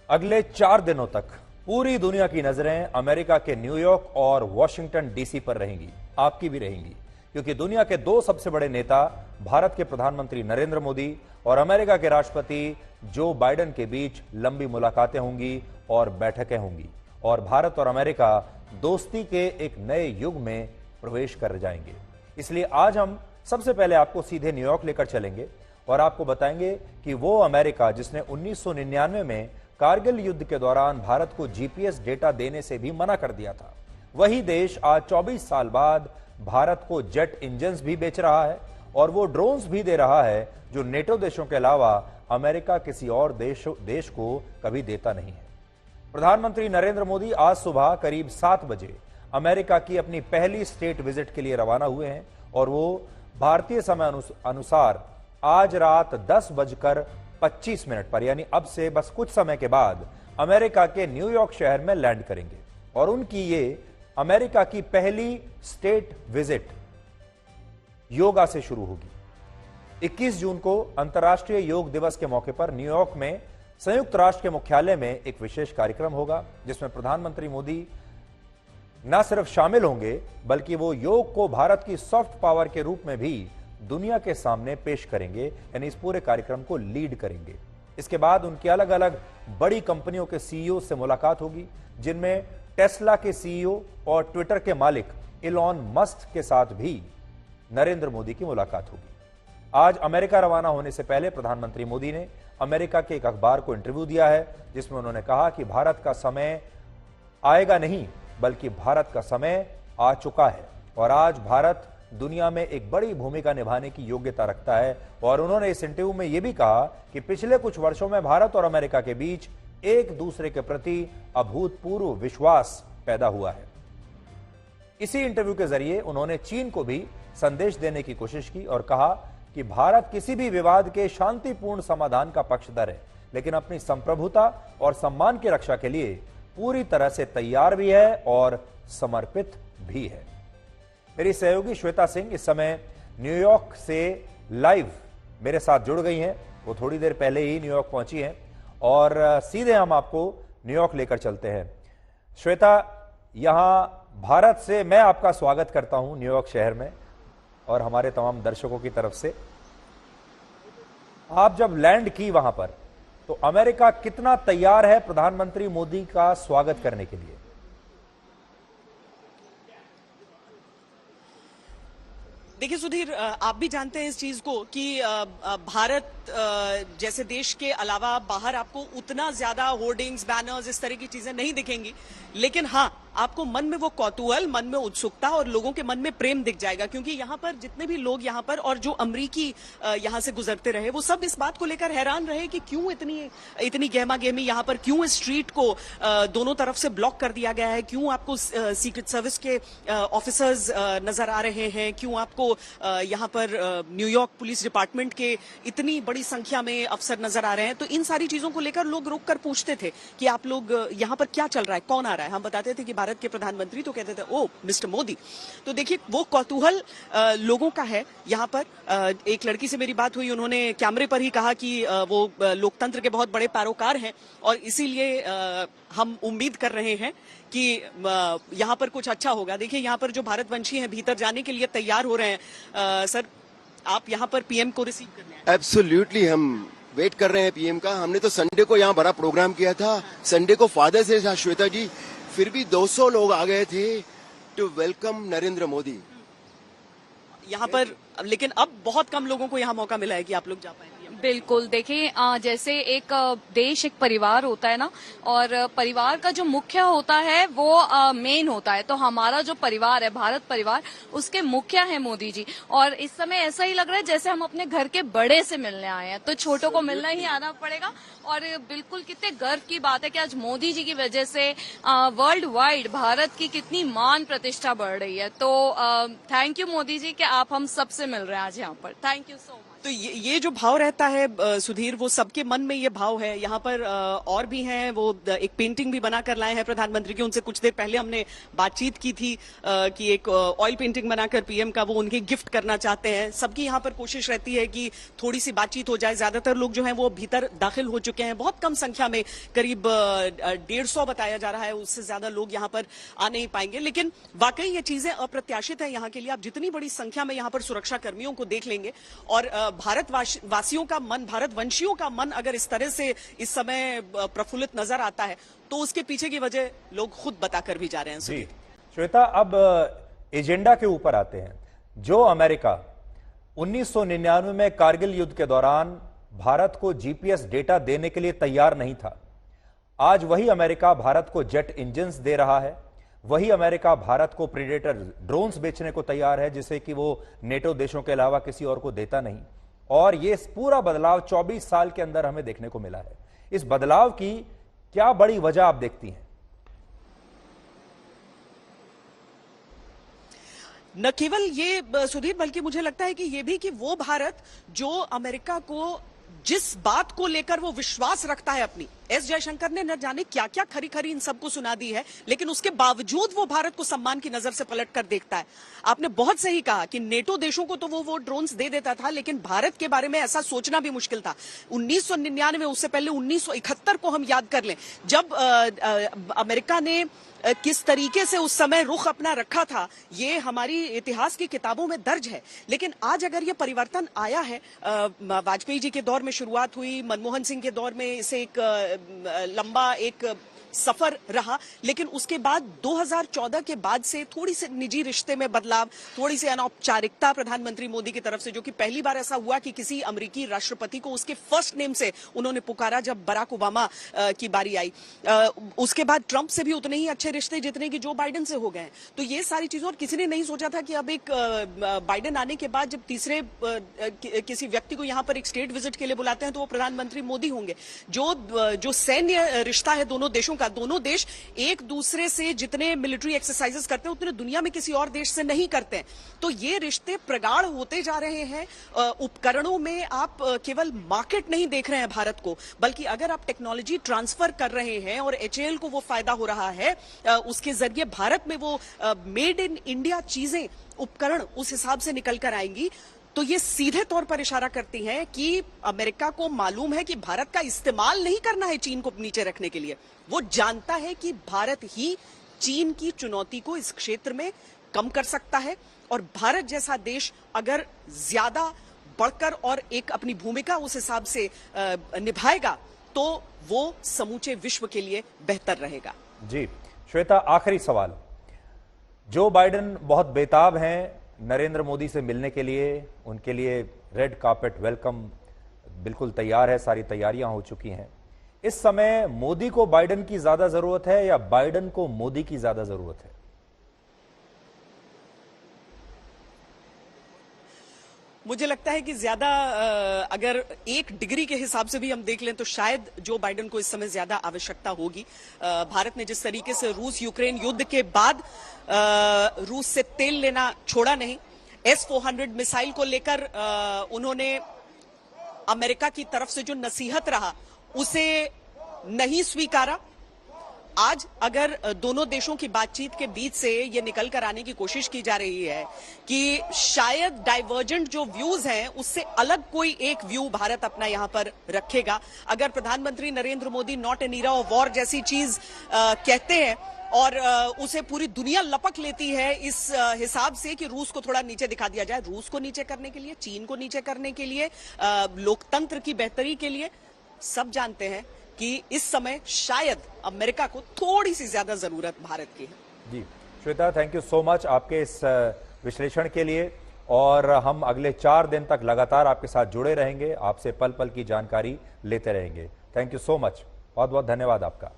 अगले 4 दिनों तक पूरी दुनिया की नजरें अमेरिका के न्यूयॉर्क और वॉशिंगटन डीसी पर रहेंगी, आपकी भी रहेंगी, क्योंकि दुनिया के 2 सबसे बड़े नेता भारत के प्रधानमंत्री नरेंद्र मोदी और अमेरिका के राष्ट्रपति जो बाइडेन के बीच लंबी मुलाकातें होंगी और बैठकें होंगी और भारत और अमेरिका दोस्ती के एक नए युग में प्रवेश कर जाएंगे। इसलिए आज हम सबसे पहले आपको सीधे न्यूयॉर्क लेकर चलेंगे और आपको बताएंगे कि वो अमेरिका जिसने 1999 में कारगिल युद्ध के दौरान भारत को जीपीएस डेटा देने से भी मना कर दिया था, वही देश आज 24 साल बाद भारत को जेट इंजन्स भी बेच रहा है और वो ड्रोन्स भी दे रहा है जो नेटो देशों के अलावा अमेरिका किसी और देश को कभी देता नहीं है। प्रधानमंत्री नरेंद्र मोदी आज सुबह करीब 7 बजे अमेरिका की अपनी पहली स्टेट विजिट के लिए रवाना हुए हैं और वो भारतीय समय अनुसार आज रात 10:25 पर यानी अब से बस कुछ समय के बाद अमेरिका के न्यूयॉर्क शहर में लैंड करेंगे और उनकी ये अमेरिका की पहली स्टेट विजिट योगा से शुरू होगी। 21 जून को अंतर्राष्ट्रीय योग दिवस के मौके पर न्यूयॉर्क में संयुक्त राष्ट्र के मुख्यालय में एक विशेष कार्यक्रम होगा जिसमें प्रधानमंत्री मोदी न सिर्फ शामिल होंगे बल्कि वो योग को भारत की सॉफ्ट पावर के रूप में भी दुनिया के सामने पेश करेंगे, यानी इस पूरे कार्यक्रम को लीड करेंगे। इसके बाद उनकी अलग अलग बड़ी कंपनियों के सीईओ से मुलाकात होगी जिनमें टेस्ला के सीईओ और ट्विटर के मालिक इलॉन मस्क के साथ भी नरेंद्र मोदी की मुलाकात होगी। आज अमेरिका रवाना होने से पहले प्रधानमंत्री मोदी ने अमेरिका के एक अखबार को इंटरव्यू दिया है जिसमें उन्होंने कहा कि भारत का समय आएगा नहीं बल्कि भारत का समय आ चुका है और आज भारत दुनिया में एक बड़ी भूमिका निभाने की योग्यता रखता है। और उन्होंने इस इंटरव्यू में यह भी कहा कि पिछले कुछ वर्षों में भारत और अमेरिका के बीच एक दूसरे के प्रति अभूतपूर्व विश्वास पैदा हुआ है। इसी इंटरव्यू के जरिए उन्होंने चीन को भी संदेश देने की कोशिश की और कहा कि भारत किसी भी विवाद के शांतिपूर्ण समाधान का पक्षधर है, लेकिन अपनी संप्रभुता और सम्मान की रक्षा के लिए पूरी तरह से तैयार भी है और समर्पित भी है। मेरी सहयोगी श्वेता सिंह इस समय न्यूयॉर्क से लाइव मेरे साथ जुड़ गई हैं। वो थोड़ी देर पहले ही न्यूयॉर्क पहुंची हैं और सीधे हम आपको न्यूयॉर्क लेकर चलते हैं। श्वेता, यहां भारत से मैं आपका स्वागत करता हूं न्यूयॉर्क शहर में और हमारे तमाम दर्शकों की तरफ से। आप जब लैंड की वहां पर तो अमेरिका कितना तैयार है प्रधानमंत्री मोदी का स्वागत करने के लिए? देखिए सुधीर, आप भी जानते हैं इस चीज को कि भारत जैसे देश के अलावा बाहर आपको उतना ज्यादा होर्डिंग्स, बैनर्स, इस तरह की चीजें नहीं दिखेंगी, लेकिन हाँ, आपको मन में वो कौतूहल, मन में उत्सुकता और लोगों के मन में प्रेम दिख जाएगा, क्योंकि यहाँ पर जितने भी लोग यहाँ पर और जो अमरीकी यहाँ से गुजरते रहे वो सब इस बात को लेकर हैरान रहे कि क्यों इतनी गहमा गहमी यहाँ पर, क्यों इस स्ट्रीट को दोनों तरफ से ब्लॉक कर दिया गया है, क्यों आपको सीक्रेट सर्विस के ऑफिसर्स नजर आ रहे हैं, क्यों आपको यहाँ पर न्यूयॉर्क पुलिस डिपार्टमेंट के इतनी बड़ी संख्या में अफसर नजर आ रहे हैं। तो इन सारी चीजों को लेकर लोग रुक कर पूछते थे कि आप लोग यहाँ पर क्या चल रहा है, कौन आ रहा है। हम बताते थे कि भारत के प्रधानमंत्री, तो कहते थे ओ मिस्टर मोदी। तो देखिए वो कौतूहल लोगों का है यहाँ पर। एक लड़की से मेरी बात हुई, उन्होंने कैमरे पर ही कहा कि वो लोकतंत्र के बहुत बड़े पैरोकार हैं और इसीलिए हम उम्मीद कर रहे हैं कि यहाँ पर कुछ अच्छा होगा। देखिए यहाँ पर जो भारतवंशी हैं भीतर जाने के लिए तैयार हो रहे हैं। सर, आप यहाँ पर पीएम को रिसीव करने आए? एब्सोल्युटली, हम वेट कर रहे हैं पीएम का। हमने तो संडे को यहाँ बड़ा प्रोग्राम किया था, संडे को फादर्स डे था श्वेता जी, फिर भी 200 लोग आ गए थे टू वेलकम नरेंद्र मोदी यहाँ पर। लेकिन अब बहुत कम लोगों को यहाँ मौका मिला है कि आप लोग जा पाए। बिल्कुल, देखिए जैसे एक देश एक परिवार होता है ना, और परिवार का जो मुख्य होता है वो मेन होता है। तो हमारा जो परिवार है, भारत परिवार, उसके मुखिया है मोदी जी। और इस समय ऐसा ही लग रहा है जैसे हम अपने घर के बड़े से मिलने आए हैं, तो छोटों को मिलना ही आना पड़ेगा। और बिल्कुल कितने गर्व की बात है कि आज मोदी जी की वजह से वर्ल्ड वाइड भारत की कितनी मान प्रतिष्ठा बढ़ रही है। तो थैंक यू मोदी जी कि आप हम सबसे मिल रहे हैं आज यहाँ पर। Thank you so much. तो ये जो भाव रहता है सुधीर, वो सबके मन में ये भाव है। यहाँ पर और भी हैं, वो एक पेंटिंग भी बना कर लाए हैं प्रधानमंत्री की। उनसे कुछ देर पहले हमने बातचीत की थी कि एक ऑयल पेंटिंग बनाकर पीएम का वो उनके गिफ्ट करना चाहते हैं। सबकी यहाँ पर कोशिश रहती है कि थोड़ी सी बातचीत हो जाए। ज्यादातर लोग जो हैं वो भीतर दाखिल हो चुके हैं, बहुत कम संख्या में, करीब 150 बताया जा रहा है, उससे ज्यादा लोग यहाँ पर आ नहीं पाएंगे। लेकिन वाकई ये चीजें अप्रत्याशित है यहाँ के लिए। आप जितनी बड़ी संख्या में यहाँ पर सुरक्षा कर्मियों को देख लेंगे और भारतवासियों का मन, भारतवंशियों का मन अगर इस तरह से इस समय प्रफुल्लित नजर आता है तो उसके पीछे की वजह लोग खुद बताकर भी जा रहे हैं। जी श्वेता, अब एजेंडा के ऊपर आते हैं। जो अमेरिका 1999 में कारगिल युद्ध के दौरान भारत को जीपीएस डेटा देने के लिए तैयार नहीं था, आज वही अमेरिका भारत को जेट इंजन्स दे रहा है। वही अमेरिका भारत को प्रीडेटर ड्रोन्स बेचने को तैयार है, जिसे कि वो नेटो देशों के अलावा किसी और को देता नहीं। और ये पूरा बदलाव 24 साल के अंदर हमें देखने को मिला है। इस बदलाव की क्या बड़ी वजह आप देखती हैं? न केवल ये सुधीर, बल्कि मुझे लगता है कि ये भी कि वो भारत जो अमेरिका को जिस बात को लेकर वो विश्वास रखता है अपनी, एस जयशंकर ने न जाने क्या क्या खरी खरी इन सबको सुना दी है, लेकिन उसके बावजूद वो भारत को सम्मान की नजर से पलट कर देखता है। आपने बहुत सही कहा कि नेटो देशों को तो वो ड्रोन्स दे देता था, लेकिन भारत के बारे में ऐसा सोचना भी मुश्किल था। 1999, उससे पहले 1971 को हम याद कर लें, जब अमेरिका ने किस तरीके से उस समय रुख अपना रखा था, ये हमारी इतिहास की किताबों में दर्ज है। लेकिन आज अगर ये परिवर्तन आया है, वाजपेयी जी के दौर में शुरुआत हुई, मनमोहन सिंह के दौर में इसे एक लंबा एक सफर रहा, लेकिन उसके बाद 2014 के बाद से थोड़ी सी निजी रिश्ते में बदलाव, थोड़ी सी अनौपचारिकता प्रधानमंत्री मोदी की तरफ से, जो कि पहली बार ऐसा हुआ कि किसी अमेरिकी राष्ट्रपति को उसके फर्स्ट नेम से उन्होंने पुकारा जब बराक ओबामा की बारी आई। उसके बाद ट्रंप से भी उतने ही अच्छे रिश्ते जितने कि जो बाइडेन से हो गए। तो ये सारी चीजों, और किसी ने नहीं सोचा था कि अब एक बाइडेन आने के बाद जब तीसरे किसी व्यक्ति को यहाँ पर एक स्टेट विजिट के लिए बुलाते हैं तो वो प्रधानमंत्री मोदी होंगे। जो सैन्य रिश्ता है दोनों देशों का, दोनों देश एक दूसरे से जितने मिलिट्री एक्सरसाइजेस करते हैं उतने दुनिया में किसी और देश से नहीं करते हैं। तो ये रिश्ते प्रगाढ़ होते जा रहे हैं। उपकरणों में आप केवल मार्केट नहीं देख रहे हैं भारत को, बल्कि अगर आप टेक्नोलॉजी ट्रांसफर कर रहे हैं और एचएएल को वो फायदा हो रहा है, उसके जरिए भारत में वो मेड इन इंडिया चीजें, उपकरण उस हिसाब से निकल कर आएंगी। तो ये सीधे तौर पर इशारा करती है कि अमेरिका को मालूम है कि भारत का इस्तेमाल नहीं करना है चीन को नीचे रखने के लिए। वो जानता है कि भारत ही चीन की चुनौती को इस क्षेत्र में कम कर सकता है, और भारत जैसा देश अगर ज्यादा बढ़कर और एक अपनी भूमिका उस हिसाब से निभाएगा तो वो समूचे विश्व के लिए बेहतर रहेगा। जी श्वेता, आखिरी सवाल। जो बाइडेन बहुत बेताब हैं नरेंद्र मोदी से मिलने के लिए, उनके लिए रेड कार्पेट वेलकम बिल्कुल तैयार है, सारी तैयारियां हो चुकी हैं। इस समय मोदी को बाइडेन की ज्यादा जरूरत है या बाइडेन को मोदी की ज्यादा जरूरत है? मुझे लगता है कि ज्यादा अगर एक डिग्री के हिसाब से भी हम देख लें तो शायद जो बाइडेन को इस समय ज्यादा आवश्यकता होगी। भारत ने जिस तरीके से रूस यूक्रेन युद्ध के बाद रूस से तेल लेना छोड़ा नहीं, S-400 मिसाइल को लेकर उन्होंने अमेरिका की तरफ से जो नसीहत रहा उसे नहीं स्वीकारा। आज अगर दोनों देशों की बातचीत के बीच से ये निकल कर आने की कोशिश की जा रही है कि शायद डाइवर्जेंट जो व्यूज हैं उससे अलग कोई एक व्यू भारत अपना यहां पर रखेगा, अगर प्रधानमंत्री Narendra Modi not an era of war जैसी चीज कहते हैं और उसे पूरी दुनिया लपक लेती है इस हिसाब से कि रूस को थोड़ा नीचे दिखा दिया जाए, रूस को नीचे करने के लिए, चीन को नीचे करने के लिए, लोकतंत्र की बेहतरी के लिए, सब जानते हैं कि इस समय शायद अमेरिका को थोड़ी सी ज्यादा जरूरत भारत की है। जी Shweta, thank you so much आपके इस विश्लेषण के लिए, और हम अगले 4 दिन तक लगातार आपके साथ जुड़े रहेंगे, आपसे पल पल की जानकारी लेते रहेंगे। थैंक यू सो मच, बहुत बहुत धन्यवाद आपका।